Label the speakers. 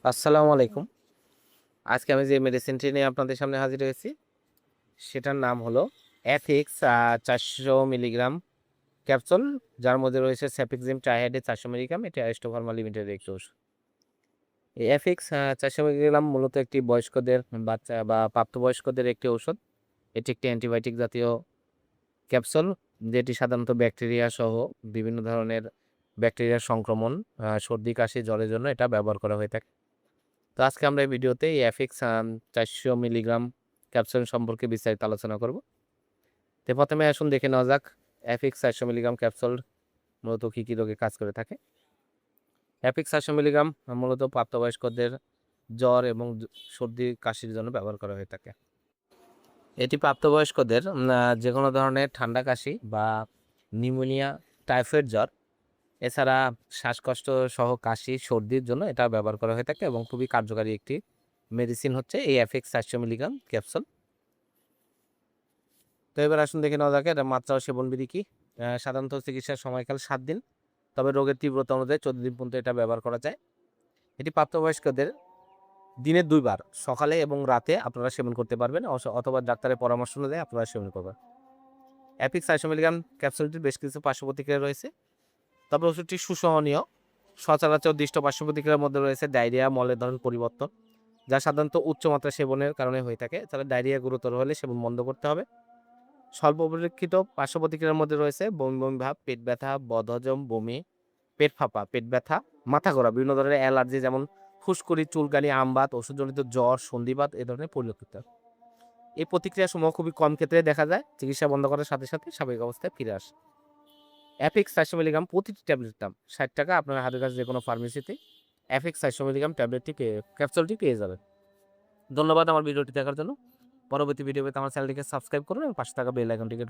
Speaker 1: আসসালামু আলাইকুম। আজকে আমি যে মেডিসিনটি নিয়ে আপনাদের সামনে হাজির হয়েছি, সেটার নাম হলো অ্যাথিক্স ৪০০ মিলিগ্রাম ক্যাপসুল, যার মধ্যে রয়েছে সেফিক্সিম ট্রাইহাইড্রেট ৪০০ মিলিগ্রাম। এটি আরিস্টো ফার্মা লিমিটেডের একটি ওষুধ। এই অ্যাফিক্স ৪০০ মিলিগ্রাম মূলত একটি বয়স্কদের, বাচ্চা বা প্রাপ্তবয়স্কদের একটি ঔষধ। এটি একটি অ্যান্টিবায়োটিক জাতীয় ক্যাপসুল, যেটি সাধারণত ব্যাকটেরিয়া সহ বিভিন্ন ধরনের ব্যাকটেরিয়ার সংক্রমণ, সর্দি, কাশি, জ্বরের জন্য এটা ব্যবহার করা হয়ে থাকে। তো আজকে আমরা এই ভিডিওতে এই অ্যাফিক্স ৪০০ মিলিগ্রাম ক্যাপসুল সম্পর্কে বিস্তারিত আলোচনা করব। তো প্রথমে আসুন দেখে নেওয়া যাক অ্যাফিক্স ৪০০ মিলিগ্রাম ক্যাপসুল মূলত কী কী রোগে কাজ করে থাকে। অ্যাফিক্স ৪০০ মিলিগ্রাম মূলত প্রাপ্তবয়স্কদের জ্বর এবং সর্দি, কাশির জন্য ব্যবহার করা হয়ে থাকে। এটি প্রাপ্তবয়স্কদের যে কোনো ধরনের ঠান্ডা, কাশি বা নিউমোনিয়া, টাইফয়েড জ্বর, এছাড়া শ্বাসকষ্ট সহ কাশি, সর্দির জন্য এটা ব্যবহার করা হয়ে থাকে এবং খুবই কার্যকারী একটি মেডিসিন হচ্ছে এই অ্যাফিক্স ৪০০ মিলিগ্রাম ক্যাপসুল। তো এবার আসুন দেখে নেওয়া যাক এটা মাত্রা ও সেবনবিধি কি। সাধারণত চিকিৎসার সময়কাল ৭ দিন, তবে রোগের তীব্রতা অনুযায়ী ১৪ দিন পর্যন্ত এটা ব্যবহার করা যায়। এটি প্রাপ্তবয়স্কদের দিনে ২ বার সকালে এবং রাতে আপনারা সেবন করতে পারবেন, অথবা ডাক্তারের পরামর্শ অনুযায়ী আপনারা সেবন করবেন। অ্যাফিক্স ৪০০ মিলিগ্রাম ক্যাপসুলটির বেশ কিছু পার্শ্ব প্রতিক্রিয়া রয়েছে, তবে ওষুধটি সুসহনীয়। সচরাচর দৃষ্ট পার্শ্ব প্রতিক্রিয়ার মধ্যে রয়েছে ডায়রিয়া, মলের ধরন পরিবর্তন, যা সাধারণত উচ্চমাত্রা সেবনের কারণে হয়ে থাকে। তাহলে ডায়রিয়া গুরুতর হলে সেবন বন্ধ করতে হবে। স্বল্প পরীক্ষিত পার্শ্ব প্রতিক্রিয়ার মধ্যে রয়েছে বমি বমি ভাব, পেট ব্যথা, বদহজম, বমি, পেট ফাঁপা, পেট ব্যথা, মাথা ঘোরা, বিভিন্ন ধরনের অ্যালার্জি যেমন ফুসকুড়ি, চুলকানি, আমবাত, ওষুধজনিত জ্বর, সন্ধিবাত এ ধরনের পরিলক্ষিত। এই প্রতিক্রিয়াসমূহ খুবই কম ক্ষেত্রে দেখা যায়। চিকিৎসা বন্ধ করার সাথে সাথে স্বাভাবিক অবস্থায় ফিরে আসে। অ্যাফিক্স ৪০০ মিলিগ্রাম প্রতিটি ট্যাবলেটের দাম ৬০ টাকা। আপনার হাতের কাছে যে কোনো ফার্মেসিতে অ্যাফিক্স ৪০০ মিলিগ্রাম ক্যাপসুলটি পেয়ে যাবেন। ধন্যবাদ আমার ভিডিওটি দেখার জন্য। পরবর্তী ভিডিও পেতে আমার চ্যানেলটিকে সাবস্ক্রাইব করুন এবং পাশে থাকা বেল আইকনটিকে